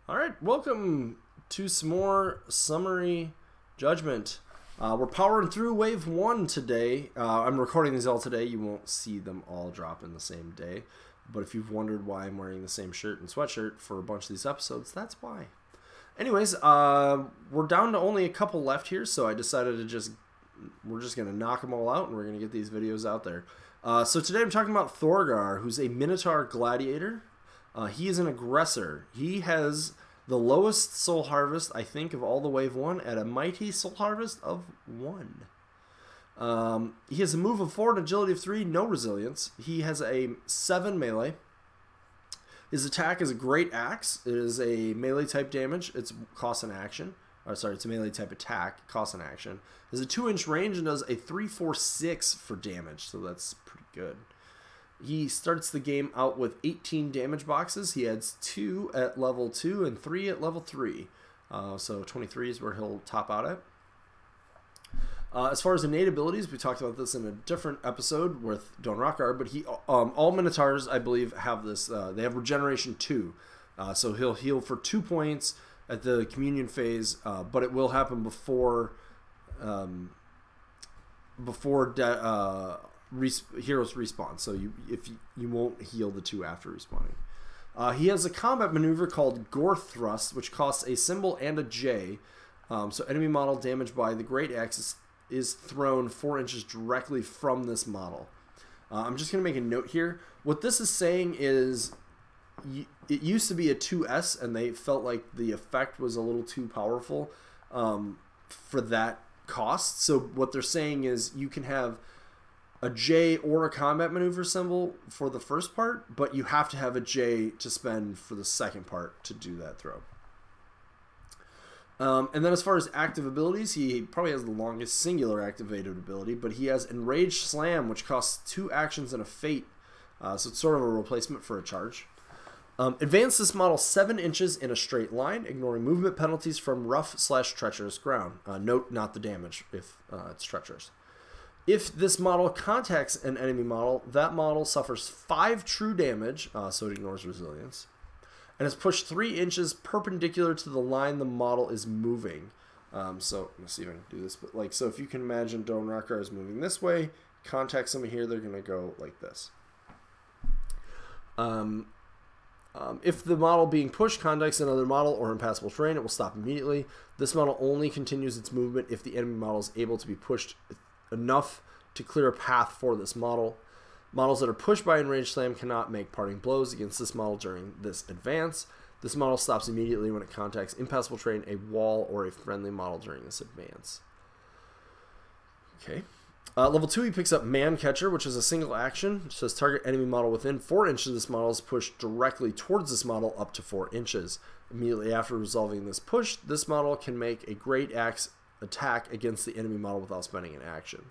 All right, welcome to some more summary Judgment. We're powering through wave 1 today. I'm recording these all today. You won't see them all drop in the same day. But if you've wondered why I'm wearing the same shirt and sweatshirt for a bunch of these episodes, that's why. Anyways, we're down to only a couple left here, so I decided to we're just going to knock them all out, and we're going to get these videos out there. So today I'm talking about Thorgar, who's a Minotaur gladiator. He is an aggressor. He has the lowest soul harvest, I think, of all the wave 1 at a mighty soul harvest of 1. He has a move of 4 and agility of 3, no resilience. He has a 7 melee. His attack is a great axe. It is a melee type damage. It's costs an action. It's a melee type attack, costs an action. It has a 2-inch range and does a 3-4-6 for damage, so that's pretty good. He starts the game out with 18 damage boxes. He adds 2 at level 2 and 3 at level 3. So 23 is where he'll top out at. As far as innate abilities, we talked about this in a different episode with Thorgar, but all Minotaurs, I believe, have this. They have regeneration 2. So he'll heal for 2 points at the communion phase, but it will happen before heroes respawn, so you won't heal the 2 after respawning. He has a combat maneuver called Gore Thrust, which costs a symbol and a J. So enemy model damaged by the Great Axe is thrown 4 inches directly from this model. I'm just going to make a note here. What this is saying is it used to be a 2S, and they felt like the effect was a little too powerful for that cost. So what they're saying is you can have a J or a combat maneuver symbol for the first part, but you have to have a J to spend for the second part to do that throw. And then as far as active abilities, he probably has the longest singular activated ability, but he has Enraged Slam, which costs 2 actions and a fate. So it's sort of a replacement for a charge. Advance this model 7 inches in a straight line, ignoring movement penalties from rough/treacherous ground. Note not the damage if it's treacherous. If this model contacts an enemy model, that model suffers 5 true damage, so it ignores resilience, and is pushed 3 inches perpendicular to the line the model is moving. So let's see if I can do this. But so if you can imagine Thorgar is moving this way, contact someone here, they're going to go like this. If the model being pushed contacts another model or impassable terrain, it will stop immediately. This model only continues its movement if the enemy model is able to be pushed enough to clear a path for this model. Models that are pushed by Enraged Slam cannot make parting blows against this model during this advance. This model stops immediately when it contacts impassable terrain, a wall, or a friendly model during this advance. Okay. Level 2, he picks up Man Catcher, which is a single action. It says target enemy model within 4 inches of this model is pushed directly towards this model up to 4 inches. Immediately after resolving this push, this model can make a Great Axe attack against the enemy model without spending an action.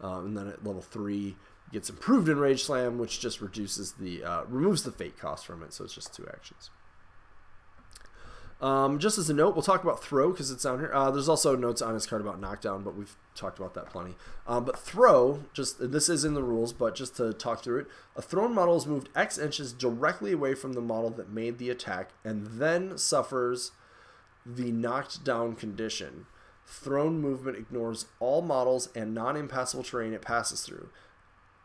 And then at level 3 gets improved Enraged Slam, which just reduces removes the fate cost from it, so it's just 2 actions. Just as a note, we'll talk about Throw because it's down here. There's also notes on his card about Knockdown, but we've talked about that plenty. But Throw, this is in the rules, but just to talk through it, a thrown model is moved X inches directly away from the model that made the attack and then suffers the knocked down condition. Thrown movement ignores all models and non-impassable terrain it passes through.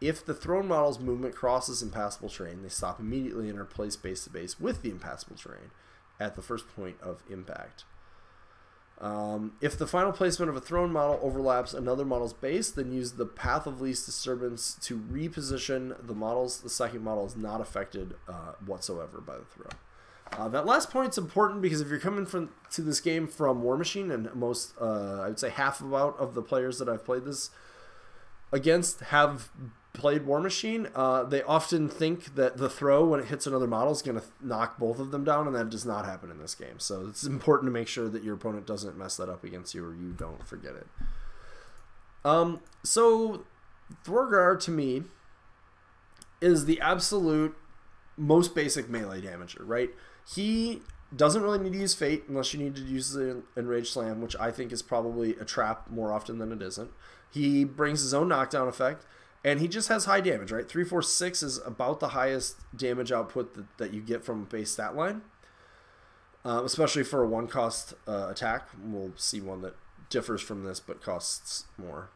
If the thrown model's movement crosses impassable terrain, they stop immediately and are placed base to base with the impassable terrain at the first point of impact. If the final placement of a thrown model overlaps another model's base, then use the path of least disturbance to reposition the models. The second model is not affected whatsoever by the throw. That last point is important because if you're coming to this game from War Machine, and most, I would say half of the players that I've played this against have played War Machine, they often think that the throw, when it hits another model, is going to knock both of them down, and that does not happen in this game. So it's important to make sure that your opponent doesn't mess that up against you or you don't forget it. So Thorgar, to me, is the absolute most basic melee damager, right? He doesn't really need to use Fate unless you need to use the Enraged Slam, which I think is probably a trap more often than it isn't. He brings his own knockdown effect, and he just has high damage, right? 3-4-6 is about the highest damage output that you get from a base stat line. especially for a 1-cost attack. We'll see one that differs from this but costs more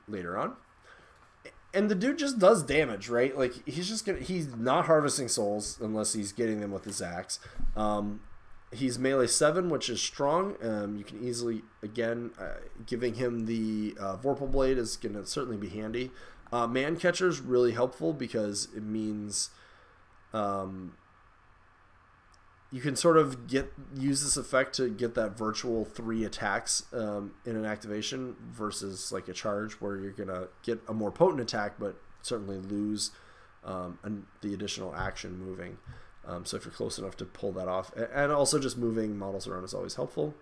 later on. And the dude just does damage, right? Like, he's not harvesting souls unless he's getting them with his axe. He's melee 7, which is strong. You can easily, again, giving him the Vorpal Blade is going to certainly be handy. Man Catcher is really helpful because it means you can sort of use this effect to get that virtual 3 attacks in an activation versus like a charge where you're going to get a more potent attack but certainly lose the additional action moving. So if you're close enough to pull that off. And also just moving models around is always helpful.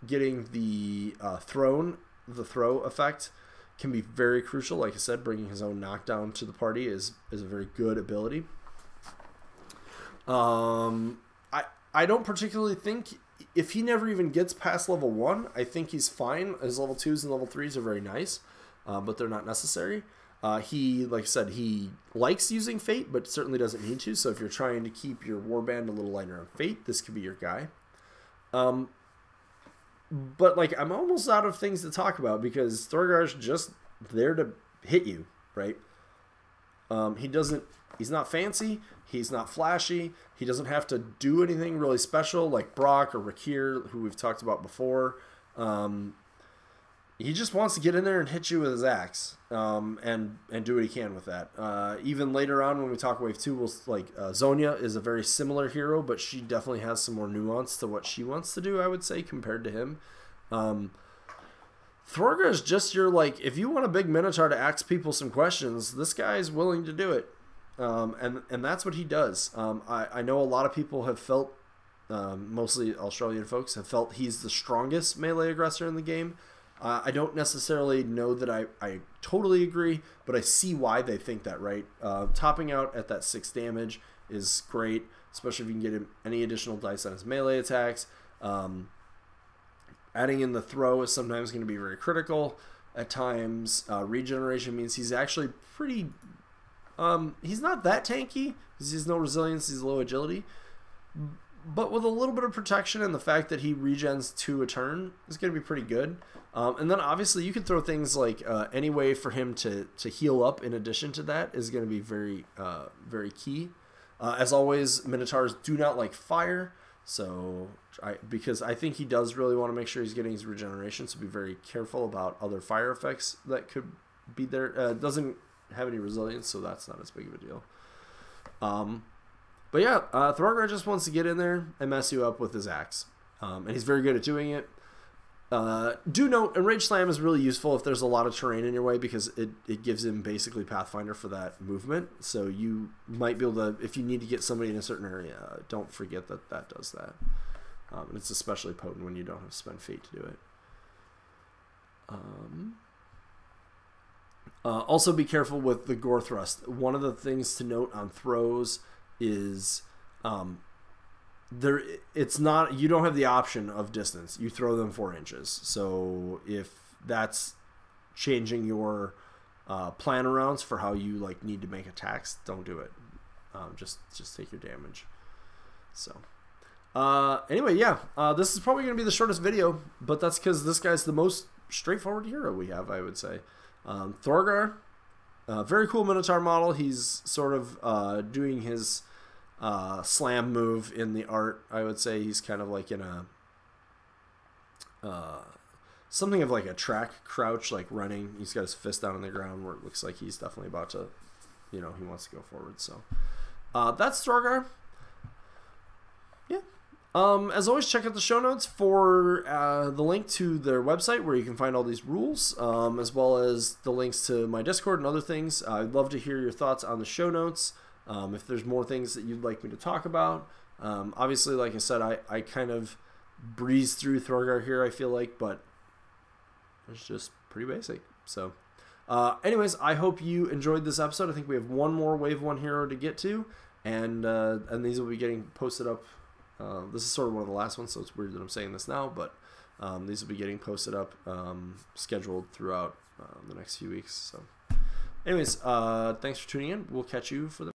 Getting the throw effect can be very crucial. Like I said, bringing his own knockdown to the party is a very good ability. I don't particularly think, if he never even gets past level 1, I think he's fine. His level 2s and level 3s are very nice, but they're not necessary. He, like I said, he likes using Fate, but certainly doesn't need to. So if you're trying to keep your warband a little lighter on Fate, this could be your guy. But like, I'm almost out of things to talk about because Thorgar's just there to hit you, right? He's not fancy. He's not flashy. He doesn't have to do anything really special like Brock or Rakir, who we've talked about before. He just wants to get in there and hit you with his axe, and do what he can with that. Even later on when we talk Wave 2, we'll, like, Zonia is a very similar hero, but she definitely has some more nuance to what she wants to do, I would say, compared to him. Thorgar is just your, like, if you want a big Minotaur to ask people some questions, this guy is willing to do it. And that's what he does. I know a lot of people have felt, mostly Australian folks, have felt he's the strongest melee aggressor in the game. I don't necessarily know that I totally agree, but I see why they think that, right? Topping out at that 6 damage is great, especially if you can get him any additional dice on his melee attacks. Adding in the throw is sometimes going to be very critical. At times, regeneration means he's actually pretty... he's not that tanky. He has no resilience. He's low agility. But with a little bit of protection and the fact that he regens 2 a turn is going to be pretty good. And then obviously you can throw things like any way for him to heal up in addition to that is going to be very, very key. As always, Minotaurs do not like fire. So because I think he does really want to make sure he's getting his regeneration. So be very careful about other fire effects that could be there. Doesn't have any resilience, so that's not as big of a deal. But yeah, Thorgar just wants to get in there and mess you up with his axe. And he's very good at doing it. Do note, Enraged Slam is really useful if there's a lot of terrain in your way because it gives him basically Pathfinder for that movement. So you might be able to, if you need to get somebody in a certain area, don't forget that that does that. And it's especially potent when you don't have to spend Fate to do it. Also be careful with the Gore Thrust. One of the things to note on throws is it's not, you don't have the option of distance. You throw them 4 inches. So if that's changing your plan arounds for how you like need to make attacks, don't do it. Just take your damage. So anyway, yeah, this is probably going to be the shortest video, but that's because this guy's the most straightforward hero we have, I would say. Thorgar, very cool Minotaur model. He's sort of doing his slam move in the art. I would say he's kind of like in a something of like a track crouch, like running. He's got his fist down on the ground where it looks like he's definitely about to, you know, he wants to go forward. So that's Thorgar. Yeah. As always, check out the show notes for the link to their website where you can find all these rules, as well as the links to my Discord and other things. I'd love to hear your thoughts on the show notes. If there's more things that you'd like me to talk about. Obviously, like I said, I kind of breezed through Thorgar here, I feel like, but it's just pretty basic. So anyways, I hope you enjoyed this episode. I think we have one more Wave 1 hero to get to, and these will be getting posted up. This is sort of one of the last ones, so it's weird that I'm saying this now, but these will be getting posted up, scheduled throughout the next few weeks. So anyways, thanks for tuning in. We'll catch you for the